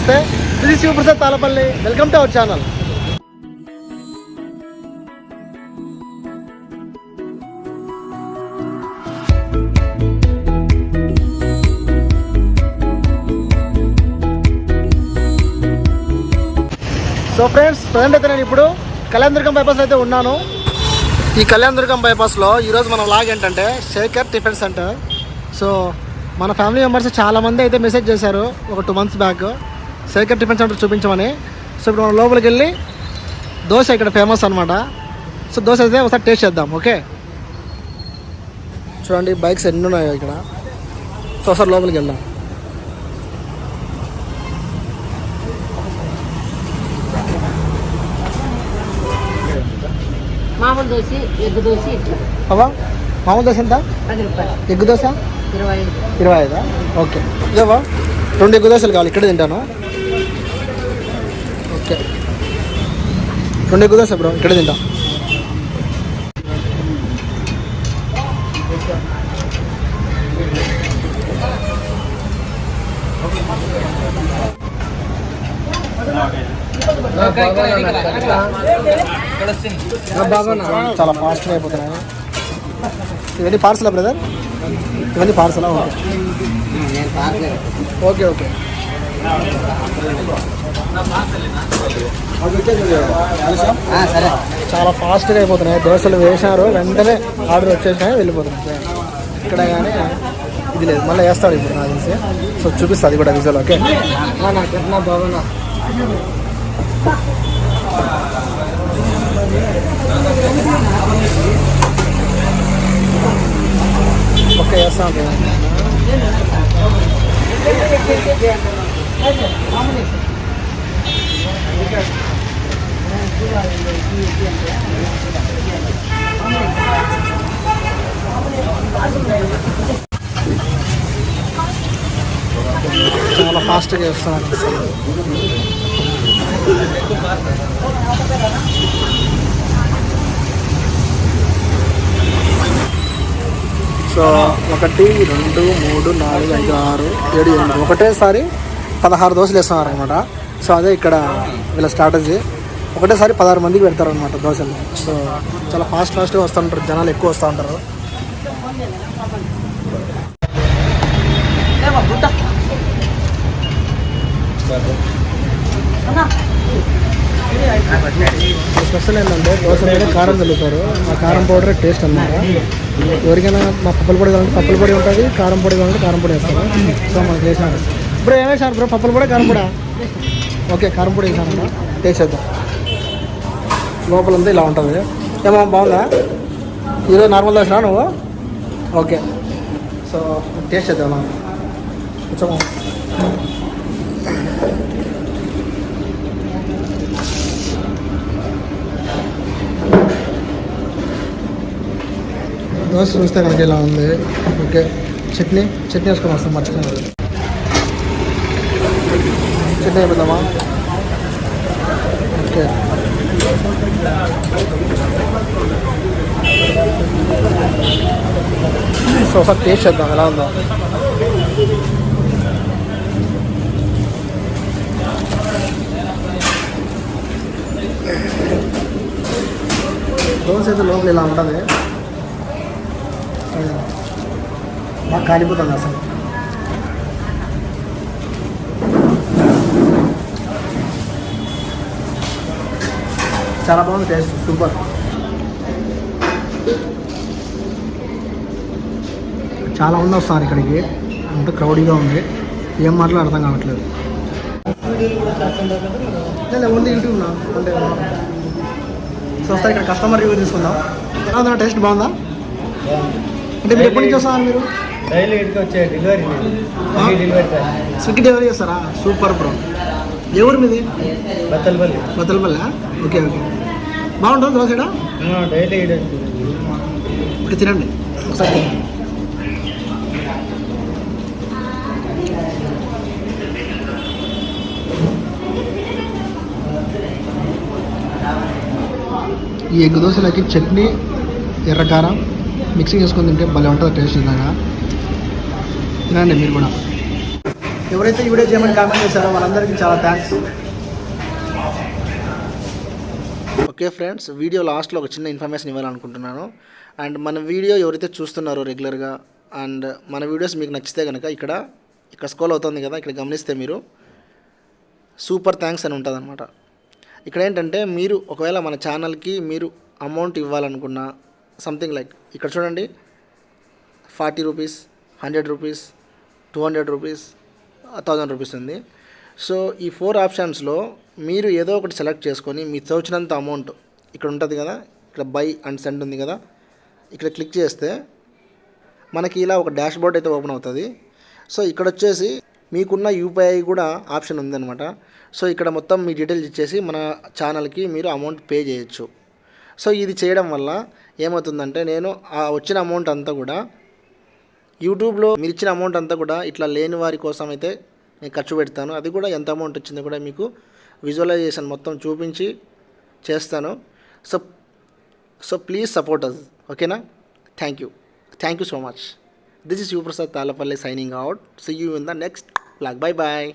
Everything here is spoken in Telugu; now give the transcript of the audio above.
నమస్తే, ఇది Shivaprasad Talapalli. Welcome to our channel. So friends, present అయితే నేను ఇప్పుడు కళ్యాణదుర్గం బైపాస్ అయితే ఉన్నాను. ఈ కళ్యాణదుర్గం బైపాస్లో ఈరోజు మన వ్లాగ్ ఏంటంటే శేఖర్ టిఫెన్స్ సెంటర్. సో మన ఫ్యామిలీ మెంబర్స్ చాలామంది అయితే మెసేజ్ చేశారు ఒక 2 months back Shekhar tiffins centre చూపించమని. సో ఇప్పుడు మనం లోపలికి వెళ్ళి దోశ ఇక్కడ ఫేమస్ అనమాట. సో దోశ అయితే ఒకసారి టేస్ట్ చేద్దాం. ఓకే, చూడండి బైక్స్ ఎన్ని ఉన్నాయో ఇక్కడ. సో ఒకసారి లోపలికి వెళ్దాం. మామూలు దోశ, ఎగ్ దోశ. అవా మామూలు దోశ ఎంత? 10 రూపాయలు. ఎగ్ దోశ 25. ఓకే, ఇదేవా 2 ఎగ్ దోశలు కావాలి. ఇక్కడ తింటాను. ఓకే, 2 ఎగ్ దోశ బ్రో, ఇక్కడ తింటాం. చాలా ఫాస్ట్గా అయిపోతున్నాయి. ఇవన్నీ పార్సలా బ్రదర్? ఇవన్నీ పార్సలా? Okay okay. సరే, చాలా ఫాస్ట్గా అయిపోతున్నాయి. దోశలు వేశారు, వెంటనే ఆర్డర్ వచ్చేసినాయి, వెళ్ళిపోతున్నాయి. ఇక్కడ కానీ ఇది లేదు, మళ్ళీ వేస్తాడు ఇప్పుడు నాకు తెలిసి. సో చూపిస్తుంది కూడా విజువల్. ఓకే, బాగున్నా. ఓకే, వేస్తాం. చాలా ఫాస్ట్గా వేస్తాను. సో 1 2 3 4 5 6 7 8 ఒకటేసారి 16 దోశలు వేస్తున్నారు అనమాట. సో అదే ఇక్కడ వీళ్ళ స్ట్రాటజీ. ఒకటేసారి 16 మందికి పెడతారు అనమాట దోశలు. సో చాలా ఫాస్ట్గా వస్తూ ఉంటారు, జనాలు ఎక్కువ వస్తూ ఉంటారు. స్పెషల్ ఏంటంటే దోశ మీద కారం చల్లుతారు. ఆ కారం పౌడర్ టేస్ట్ అన్నమాట. ఎవరికైనా మా పప్పుల పొడి కావాలంటే పప్పుల పొడి ఉంటుంది, కారం పొడి కావాలంటే కారం పొడి వేస్తారు. సో మనకు వేసాను బ్రో. ఏమేసారు బ్రో? పప్పుల పొడి, కారం పొడి? ఓకే, కారం పొడి వేసానంట. టేస్ట్ చేద్దాం. లోపలంతా ఇలా ఉంటుంది. ఏమో బాగుందా? ఈరోజు నార్మల్ దోశనా నువ్వు? ఓకే, సో టేస్ట్ చేద్దాం. కొంచెం దోశ చూస్తే కనుక ఇలా ఉంది. ఓకే, చట్నీ వేసుకొని వస్తాం. మర్చిపోయినా చట్నీ అయిపోతామా? ఓకే, సో ఒకసారి టేస్ట్ చేద్దాం ఎలా ఉందో. దోశ అయితే లోపల ఇలా ఉంటుంది. బాగా కాలిపోతుంది అసలు. చాలా బాగుంది టేస్ట్, సూపర్. చాలా మంది వస్తారు ఇక్కడికి, అంత క్రౌడీగా ఉంది. ఏం మాటలు అర్థం కావట్లేదు. ఓన్లీ యూట్యూబ్ నా అంటే. సో వస్తారు ఇక్కడ కస్టమర్ రివ్యూ తీసుకుందాం. ఎలా ఉందా? టేస్ట్ బాగుందా? అంటే మీరు ఎప్పటి నుంచి వస్తారా? మీరు డైలీ ఇంటికి వచ్చే డెలివరీ స్విగ్గీ డెలివరీ చేస్తారా? Super bro. ఎవరు మీది? బత్తలపల్లి. ఓకే ఓకే, బాగుంటుంది దోశ డైలీ ఇప్పుడు తినండి ఒకసారి. ఈ ఎగ్ దోశలకి చట్నీ, ఎర్రకారం మిక్సింగ్ చేసుకొని తింటే భలే ఉంటుంది టేస్ట్. ఇలాగా తినండి మీరు కూడా. ఎవరైతే ఈ వీడియో చేయమని కామెంట్ చేశారో వాళ్ళందరికీ చాలా థ్యాంక్స్. ఓకే ఫ్రెండ్స్, వీడియో లాస్ట్లో ఒక చిన్న ఇన్ఫర్మేషన్ ఇవ్వాలనుకుంటున్నాను. అండ్ మన వీడియో ఎవరైతే చూస్తున్నారో రెగ్యులర్గా అండ్ మన వీడియోస్ మీకు నచ్చితే కనుక ఇక్కడ స్క్రోల్ అవుతుంది కదా, ఇక్కడ గమనిస్తే మీరు సూపర్ థ్యాంక్స్ అని ఉంటుంది అనమాట. ఇక్కడ ఏంటంటే మీరు ఒకవేళ మన ఛానల్కి మీరు అమౌంట్ ఇవ్వాలనుకున్న సంథింగ్ లైక్ ఇక్కడ చూడండి 40 రూపీస్, 100 రూపీస్, 200 రూపీస్, 1000 రూపీస్ ఉంది. సో ఈ 4 ఆప్షన్స్లో మీరు ఏదో ఒకటి సెలెక్ట్ చేసుకొని మీ తోచినంత అమౌంట్ ఇక్కడ ఉంటుంది కదా, ఇక్కడ బై అండ్ సెండ్ ఉంది కదా, ఇక్కడ క్లిక్ చేస్తే మనకి ఇలా ఒక డాష్ బోర్డ్ అయితే ఓపెన్ అవుతుంది. సో ఇక్కడ వచ్చేసి మీకున్న యూపీఐ కూడా ఆప్షన్ ఉందన్నమాట. సో ఇక్కడ మొత్తం మీ డీటెయిల్స్ ఇచ్చేసి మన ఛానల్కి మీరు అమౌంట్ పే చేయొచ్చు. సో ఇది చేయడం వల్ల ఏమవుతుందంటే నేను ఆ వచ్చిన అమౌంట్ అంతా కూడా యూట్యూబ్లో మీరు ఇచ్చిన అమౌంట్ అంతా కూడా ఇట్లా లేని వారి కోసం అయితే నేను ఖర్చు పెడతాను. అది కూడా ఎంత అమౌంట్ వచ్చిందో కూడా మీకు విజువలైజేషన్ మొత్తం చూపించి చేస్తాను. సో ప్లీజ్ సపోర్ట్ అస్, ఓకేనా? Thank you so much. This is Sivaprasad, thallapalle signing out. See you in the next vlog. Bye bye.